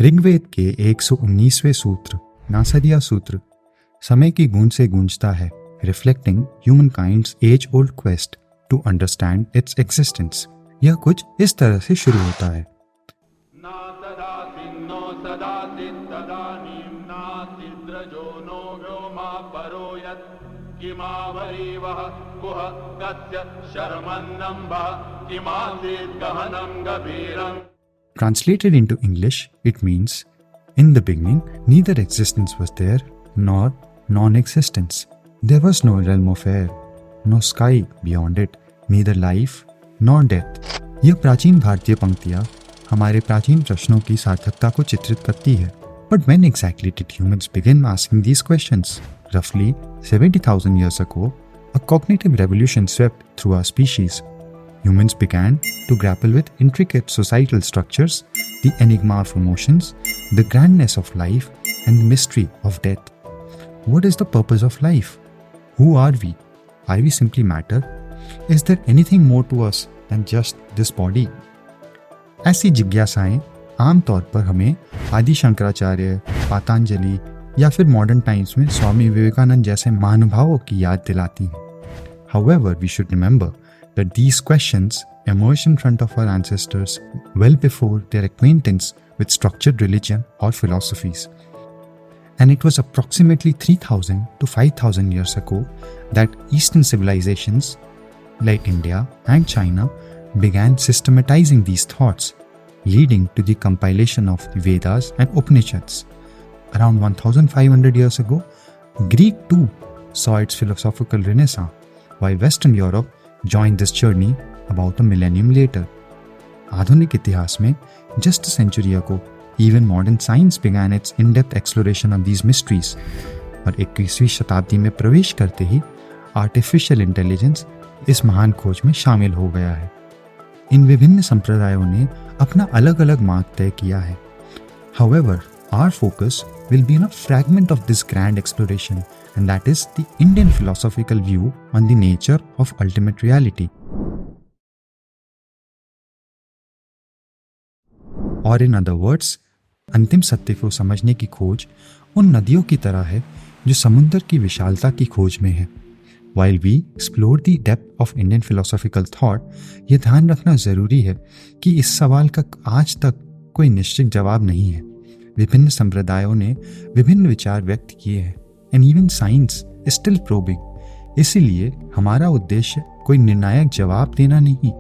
ऋग्वेद के 119वें सूत्र नासदिया सूत्र समय की गूंज से गूंजता है, reflecting humankind's age old quest to understand its existence. यह कुछ इस तरह से शुरू होता है। Translated into English, it means, in the beginning, neither existence was there nor non-existence. There was no realm of air, no sky beyond it, neither life nor death. यह प्राचीन भारतीय पंक्तियाँ हमारे प्राचीन प्रश्नों की सार्थकता को चित्रित करती है। But when exactly did humans begin asking these questions? Roughly 70,000 years ago, a cognitive revolution swept through our species. Humans began to grapple with intricate societal structures, the enigma of emotions, the grandness of life, and the mystery of death. What is the purpose of life? Who are we? Are we simply matter? Is there anything more to us than just this body? ऐसी जिज्ञासाएं आमतौर पर हमें आदि शंकराचार्य, पातंजलि या फिर modern times में स्वामी विवेकानंद जैसे महानुभावों की याद दिलाती हैं। However, we should remember that these questions emerged in front of our ancestors well before their acquaintance with structured religion or philosophies. And it was approximately 3,000 to 5,000 years ago that Eastern civilizations like India and China began systematizing these thoughts, leading to the compilation of the Vedas and Upanishads. Around 1,500 years ago, Greek too saw its philosophical renaissance, while Western Europe joined this journey about a millennium later. आधुनिक इतिहास में just a century ago, even modern science began its in-depth exploration of these mysteries. और 21वीं शताब्दी में प्रवेश करते ही artificial intelligence इस महान खोज में शामिल हो गया है। इन विभिन्न संप्रदायों ने अपना अलग अलग मार्ग तय किया है। However, our focus will be on a fragment of this grand exploration, and that is the Indian philosophical view on the nature of ultimate reality. Or in other words, अंतिम सत्य को समझने की खोज उन नदियों की तरह है जो समुद्र की विशालता की खोज में है। While we explore the depth of Indian philosophical thought, ये ध्यान रखना जरूरी है कि इस सवाल का आज तक कोई निश्चित जवाब नहीं है। विभिन्न संप्रदायों ने विभिन्न विचार व्यक्त किए हैं, and even science is still probing. इसीलिए हमारा उद्देश्य कोई निर्णायक जवाब देना नहीं,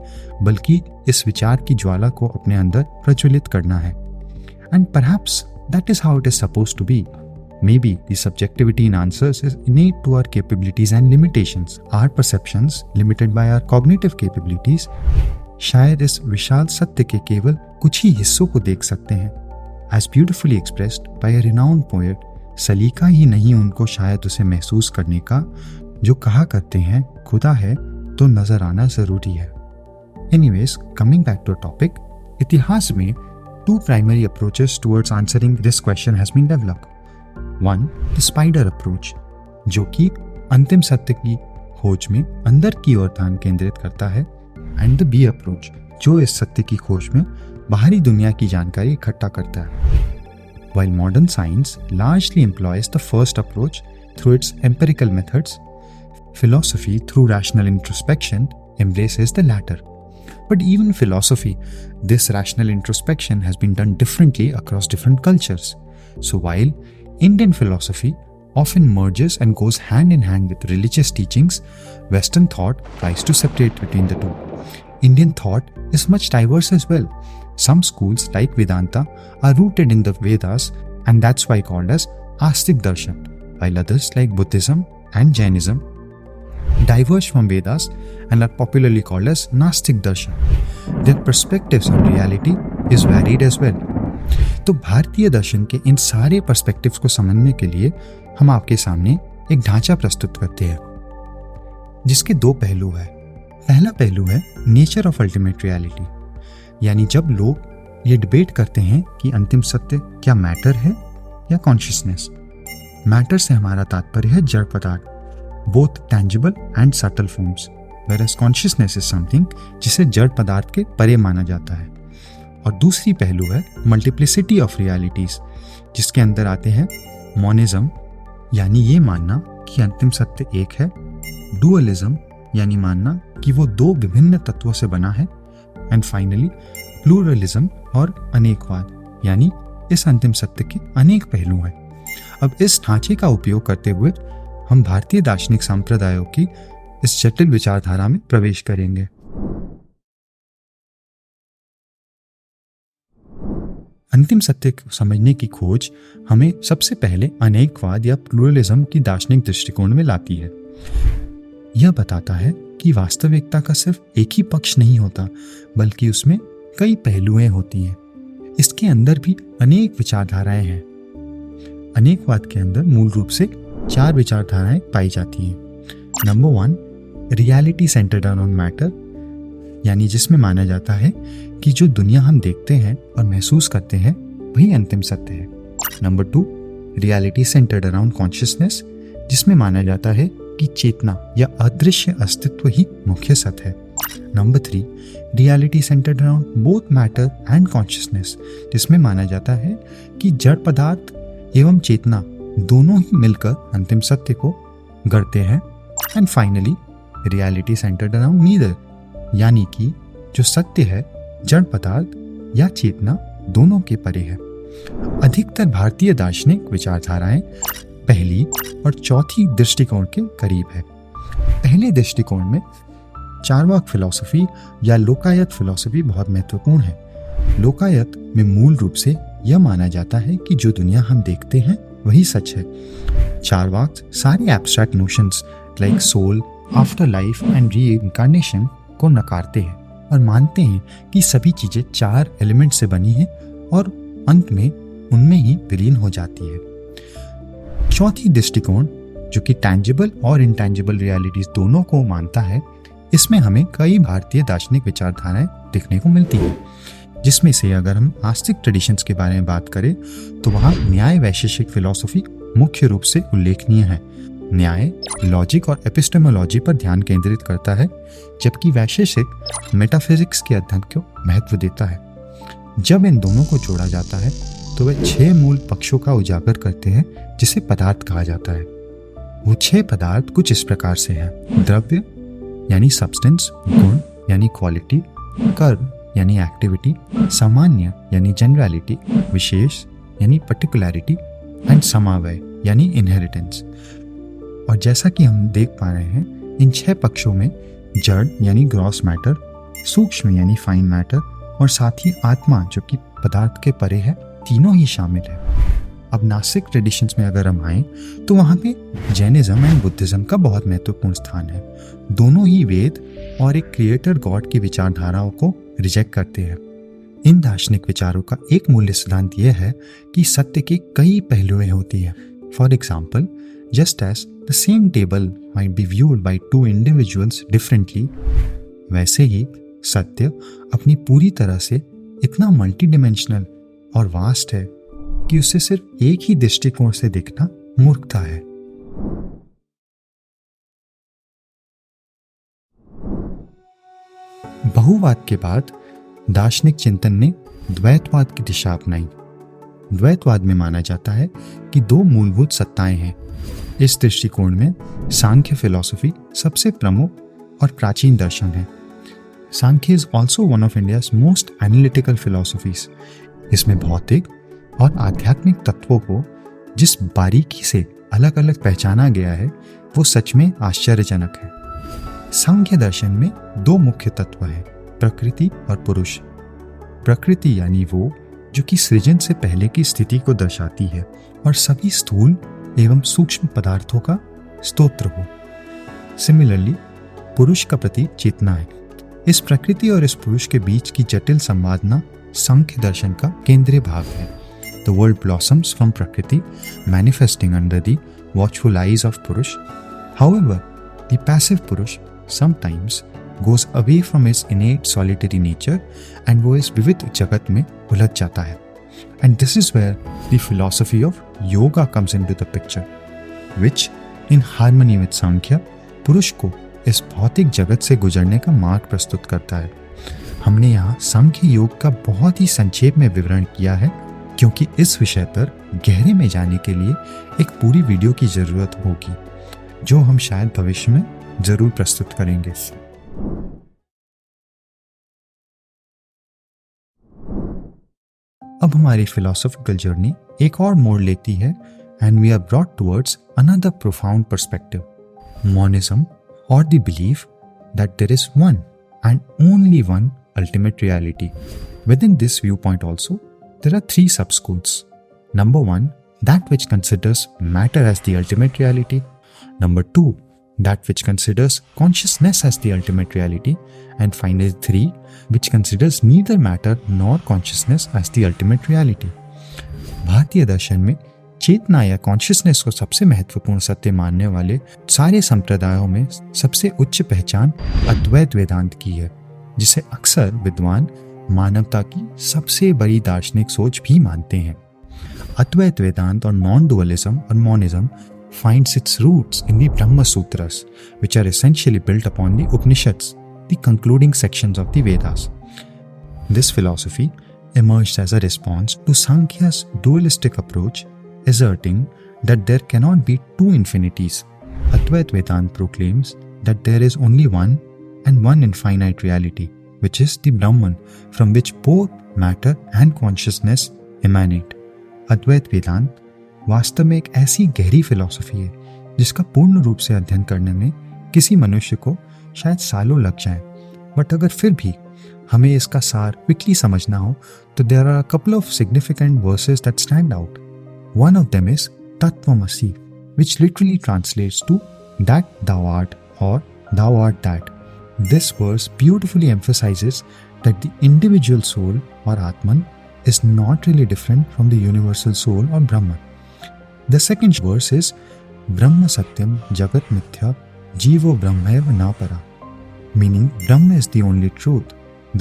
बल्कि इस विचार की ज्वाला को अपने अंदर प्रज्वलित करना है। And perhaps that is how it is supposed to be. Maybe the subjectivity in answers is innate to our capabilities and limitations. Our perceptions, limited by our cognitive capabilities, शायद इस विशाल सत्य के केवल कुछ ही हिस्सों को देख सकते हैं। As beautifully expressed by a renowned poet, सलीका ही नहीं उनको शायद उसे महसूस करने का, जो कहा करते हैं खुदा है तो नजर आना जरूरी है। Anyways, coming back to a topic, इतिहास में two primary approaches towards answering this question has been developed. One, the spider approach, जो कि अंतिम सत्य की खोज में अंदर की ओर ध्यान केंद्रित करता है, and the bee approach, जो इस सत्य की खोज में बाहरी दुनिया की जानकारी इकट्ठा करता है। While modern science largely employs the first approach through its empirical methods, philosophy through rational introspection embraces the latter. But even philosophy, this rational introspection has been done differently across different cultures. So while Indian philosophy often merges and goes hand in hand with religious teachings, Western thought tries to separate between the two. Indian thought is much diverse as well. Some schools like Vedanta are rooted in the Vedas, and that's why called as Astik Darshan, while others like Buddhism and Jainism diverge from Vedas and are popularly called as Nastik Darshan. Their perspectives on reality is varied as well. तो भारतीय दर्शन के इन सारे perspectives को समझने के लिए हम आपके सामने एक ढांचा प्रस्तुत करते हैं, जिसके दो पहलू हैं। पहला पहलू है नेचर ऑफ अल्टीमेट रियलिटी, यानी जब लोग ये डिबेट करते हैं कि अंतिम सत्य क्या मैटर है या कॉन्शियसनेस। मैटर से हमारा तात्पर्य है जड़ पदार्थ, both tangible and subtle forms, whereas consciousness is something जिसे जड़ पदार्थ के परे माना जाता है। और दूसरी पहलू है मल्टीप्लिसिटी ऑफ रियलिटीज, जिसके अंदर आते हैं मोनिज्म यानी ये मानना कि अंतिम सत्य एक है, डुअलिज्म यानी मानना कि वो दो विभिन्न तत्वों से बना है, एंड फाइनली प्लूरलिज्म और अनेकवाद यानी इस अंतिम सत्य के अनेक पहलू हैं। अब इस ढांचे का उपयोग करते हुए हम भारतीय दार्शनिक संप्रदायों की इस जटिल विचारधारा में प्रवेश करेंगे। अंतिम सत्य को समझने की खोज हमें सबसे पहले अनेकवाद या प्लूरलिज्म की दार्शनिक दृष्टिकोण में लाती है। यह बताता है कि वास्तविकता का सिर्फ एक ही पक्ष नहीं होता, बल्कि उसमें कई पहलुएं होती हैं। इसके अंदर भी अनेक विचारधाराएं हैं। अनेकवाद के अंदर मूल रूप से 4 विचारधाराएं पाई जाती हैं। Number 1, reality centred on matter, यानी जिसमें माना जाता है कि जो दुनिया हम देखते हैं और महसूस करते हैं वही अंतिम सत्य है। Number 2, reality centred around consciousness, जिसमें माना जाता है कि चेतना या अदृश्य अस्तित्व ही मुख्य सत्य है। Number 3, reality centred around both matter and consciousness, जिसमें माना जाता है कि जड़ पदार्थ एवं चेतना दोनों ही मिलकर अंतिम सत्य को गढ़ते हैं। And finally reality centred around neither, यानी कि जो सत्य है जड़ पदार्थ या चेतना दोनों के परे है। अधिकतर भारतीय दार्शनिक विचारधाराएं पहली और चौथी दृष्टिकोण के करीब है। पहले दृष्टिकोण में चार्वाक फिलॉसफी या लोकायत फिलॉसफी बहुत महत्वपूर्ण है। लोकायत में मूल रूप से यह माना जाता है कि जो दुनिया हम देखते हैं वही सच है। चार्वाक सारे abstract notions like soul, afterlife and reincarnation को नकारते हैं और मानते हैं कि सभी चीजें 4 एलिमेंट से बनी हैं और अंत में उनमें ही विलीन हो जाती है। चौथी दृष्टिकोण जो कि टैंजिबल और इनटैंजिबल रियलिटीज दोनों को मानता है, इसमें हमें कई भारतीय दार्शनिक विचारधाराएं देखने को मिलती है, जिसमें से अगर हम आस्तिक ट्रेडिशंस के बारे में बात करें तो वहाँ न्याय वैशेषिक फिलॉसफी मुख्य रूप से उल्लेखनीय है। न्याय लॉजिक और एपिस्टेमोलॉजी पर ध्यान केंद्रित करता है, जबकि वैशेषिक मेटाफिजिक्स के अध्ययन को महत्व देता है। जब इन दोनों को जोड़ा जाता है तो वे 6 मूल पक्षों का उजागर करते हैं, जिसे पदार्थ कहा जाता है। वो 6 पदार्थ कुछ इस प्रकार से हैं: द्रव्य यानी सब्सटेंस, गुण यानी क्वालिटी, कर्म यानी एक्टिविटी, सामान्य यानी जनरलिटी, विशेष यानी पर्टिकुलरिटी एंड समावय यानी इनहेरिटेंस। और जैसा कि हम देख पा रहे हैं, इन 6 पक्षों में जड़ यानी ग्रॉस मैटर, सूक्ष्म यानी फाइन मैटर और साथ ही आत्मा जो कि पदार्थ के परे है, तीनों ही शामिल है। अब नास्तिक ट्रेडिशंस में अगर हम आए तो वहाँ पे जैनिज्म एंड बुद्धिज्म का बहुत महत्वपूर्ण स्थान है। दोनों ही वेद और एक क्रिएटर गॉड की विचारधाराओं को रिजेक्ट करते हैं। इन दार्शनिक विचारों का एक मूल्य सिद्धांत यह है कि सत्य के कई पहलुएं होती हैं। For example, just as the same table might be viewed by 2 individuals differently, वैसे ही सत्य अपनी पूरी तरह से इतना मल्टीडिमेंशनल और वास्ट है कि उसे सिर्फ एक ही दृष्टिकोण से देखना मूर्खता है। बहुवाद के बाद दार्शनिक चिंतन ने द्वैतवाद की दिशा अपनाई। द्वैतवाद में माना जाता है कि 2 मूलभूत सत्ताएं हैं। इस दृष्टिकोण में सांख्य फिलॉसफी सबसे प्रमुख और प्राचीन दर्शन है। Samkhya is also one of India's most analytical philosophies. इसमें भौतिक और आध्यात्मिक तत्वों को जिस बारीकी से अलग अलग पहचाना गया है वो सच में आश्चर्यजनक है। सांख्य दर्शन में 2 मुख्य तत्व हैं, प्रकृति और पुरुष। प्रकृति यानी वो जो कि सृजन से पहले की स्थिति को दर्शाती है और सभी स्थूल एवं सूक्ष्म पदार्थों का स्तोत्र हो। सिमिलरली पुरुष का प्रतीक चेतना है। इस प्रकृति और इस पुरुष के बीच की जटिल संवादना सांख्य दर्शन का केंद्रीय भाग है। द वर्ल्ड ब्लॉसम्स फ्रॉम प्रकृति, manifesting under the watchful eyes of पुरुष। हाउएवर द पैसिव पुरुष sometimes goes away from his innate solitary nature and वो इस विविध जगत में उलझ जाता है। And this is where the philosophy of yoga comes into the picture, which in harmony with Sankhya पुरुष को इस भौतिक जगत से गुजरने का मार्ग प्रस्तुत करता है। हमने यहाँ सांख्य योग का बहुत ही संक्षेप में विवरण किया है, क्योंकि इस विषय पर गहरे में जाने के लिए एक पूरी वीडियो की जरूरत होगी, जो हम शायद भविष्य में जरूर प्रस्तुत करेंगे। अब हमारी फिलोसॉफिकल जर्नी एक और मोड़ लेती है and we are brought towards another profound perspective, monism, और the belief that there is one and only one ultimate reality. Within this viewpoint also, there are three sub-schools. Number 1, that which considers matter as the ultimate reality. Number 2, that which considers consciousness as the ultimate reality. And finally 3, which considers neither matter nor consciousness as the ultimate reality. भारतीय दर्शन में चेतना या consciousness को सबसे महत्वपूर्ण सत्य मानने वाले सारे संप्रदायों में सबसे उच्च पहचान अद्वैत वेदांत की है, जिसे अक्सर विद्वान मानवता की सबसे बड़ी दार्शनिक सोच भी मानते हैं। अद्वैत वेदांत और नॉन डुअलिज्म और monism finds its roots in the Brahma Sutras, which are essentially built upon the Upanishads, the concluding sections of the Vedas. This philosophy emerged as a response to Sankhya's dualistic approach, asserting that there cannot be two infinities. Advait Vedanta proclaims that there is only one and one infinite reality, which is the Brahman, from which both matter and consciousness emanate. अद्वैत वेदांत वास्तव में एक ऐसी गहरी philosophy है जिसका पूर्ण रूप से अध्ययन करने में किसी मनुष्य को शायद सालों लग जाए, बट अगर फिर भी हमें इसका सार क्विकली समझना हो तो there are a couple of significant verses that stand out. One of them is तत्वमसि, which literally translates to that thou art or thou art that. This verse beautifully emphasizes that the individual soul or Atman is not really different from the universal soul or Brahman. The second verse is Brahma Satyam Jagat Mithya Jivo Brahmaiva Na Para, meaning Brahma is the only truth,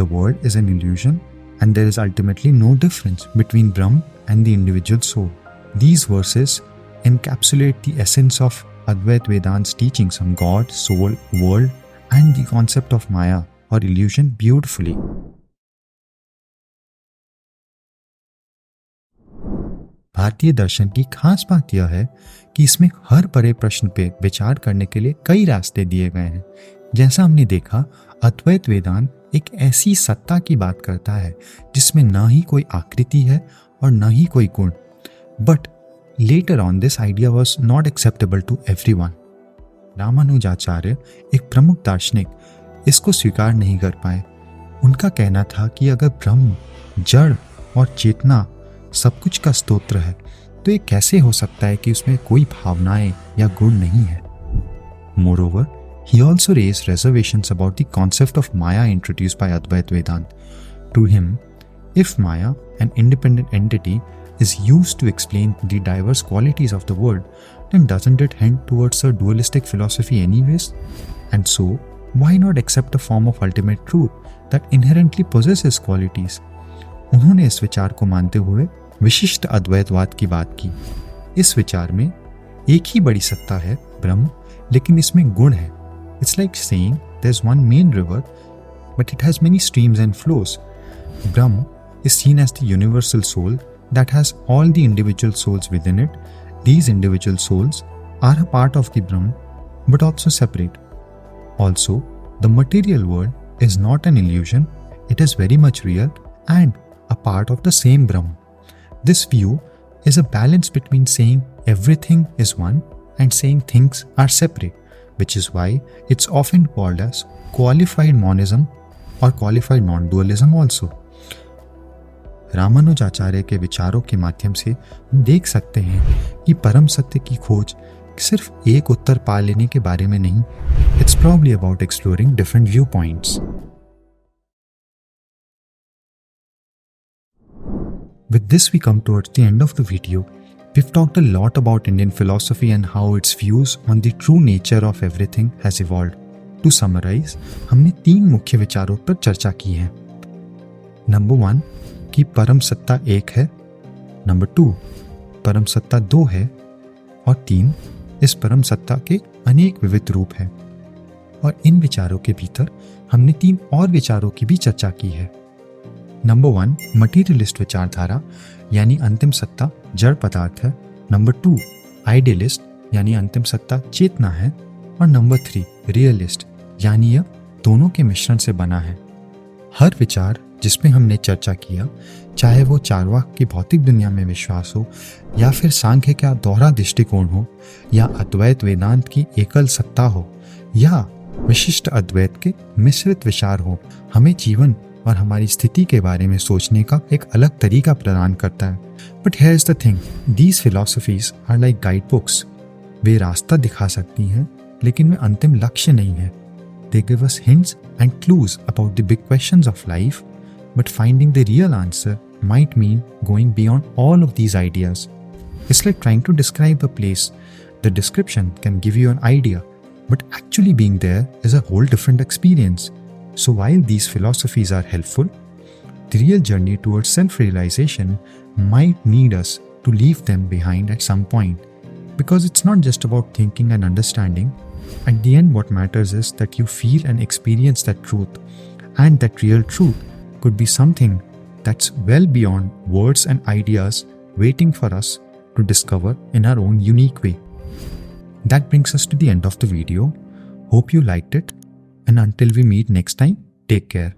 the world is an illusion, and there is ultimately no difference between Brahma and the individual soul. These verses encapsulate the essence of Advait Vedant's teachings on God, soul, world, and the concept of Maya or illusion beautifully. भारतीय दर्शन की खास बात यह है कि इसमें हर बड़े प्रश्न पे विचार करने के लिए कई रास्ते दिए गए हैं. जैसा हमने देखा, अद्वैत वेदांत एक ऐसी सत्ता की बात करता है जिसमें न ही कोई आकृति है और न ही कोई गुण. But later on this idea was not acceptable to everyone. Ramanujacharya, एक प्रमुख दार्शनिक, इसको स्वीकार नहीं कर पाए. उनका कहना था कि अगर ब्रह्म, जड़ और चेतना सब कुछ का स्तोत्र है तो ये कैसे हो सकता है कि उसमें कोई भावनाएं या गुण नहीं है. Moreover, he also raised reservations about the concept of Maya introduced by Advait Vedanta. To him, if Maya, an independent entity, is used to explain the diverse qualities of the world, then doesn't it hint towards a dualistic philosophy anyways? And so, why not accept a form of ultimate truth that inherently possesses qualities? उन्होंने इस विचार को मानते हुए विशिष्ट अद्वैतवाद की बात की. इस विचार में एक ही बड़ी सत्ता है, ब्रह्म, लेकिन इसमें गुण है. It's like saying there's one main river, but it has many streams and flows. Brahma is seen as the universal soul that has all the individual souls within it. These individual souls are a part of the Brahma, but also separate. Also, the material world is not an illusion. It is very much real and a part of the same Brahma. This view is a balance between saying everything is one and saying things are separate, which is why it's often called as qualified monism or qualified non-dualism also. Ramanujacharya के विचारों के माध्यम से हम देख सकते हैं कि परम सत्य की खोज सिर्फ एक उत्तर पा लेने के बारे में नहीं. It's probably about exploring different viewpoints. With this, we come towards the end of the video. We've talked a lot about Indian philosophy and how its views on the true nature of everything has evolved. To summarize, हमने 3 मुख्य विचारों पर चर्चा की है. Number 1 कि परम सत्ता एक है. नंबर 2 परम सत्ता 2 है. और 3 इस परम सत्ता के अनेक विविध रूप हैं. और इन विचारों के भीतर हमने 3 और विचारों की भी चर्चा की है। नंबर 1 मटीरियलिस्ट विचारधारा यानी अंतिम सत्ता जड़ पदार्थ है। नंबर 2 आइडियलिस्ट यानी अंतिम सत्ता चेतना है। और नंबर 3 रियलिस्ट यानी यह दोनों के मिश्रण से बना है। हर विचार जिसमें हमने चर्चा किया, चाहे वो चार्वाक की भौतिक दुनिया में विश्वास हो, या फिर सांख्य का दोहरा दृष्टिकोण हो, या अद्वैत वेदांत की एकल सत्ता हो, या विशिष्ट अद्वैत के मिश्रित विचार हो, हमें जीवन और हमारी स्थिति के बारे में सोचने का एक अलग तरीका प्रदान करता है। But here is the thing, these philosophies are like guide books. वे रास्ता दिखा सकती हैं, लेकिन वे अंतिम लक्ष्य नहीं है। They give us hints and clues about the big questions of life, but finding the real answer might mean going beyond all of these ideas. It's like trying to describe a place. The description can give you an idea, but actually being there is a whole different experience. So while these philosophies are helpful, the real journey towards self-realization might need us to leave them behind at some point. Because it's not just about thinking and understanding. At the end, what matters is that you feel and experience that truth, and that real truth could be something that's well beyond words and ideas waiting for us to discover in our own unique way. That brings us to the end of the video. Hope you liked it, and until we meet next time, take care.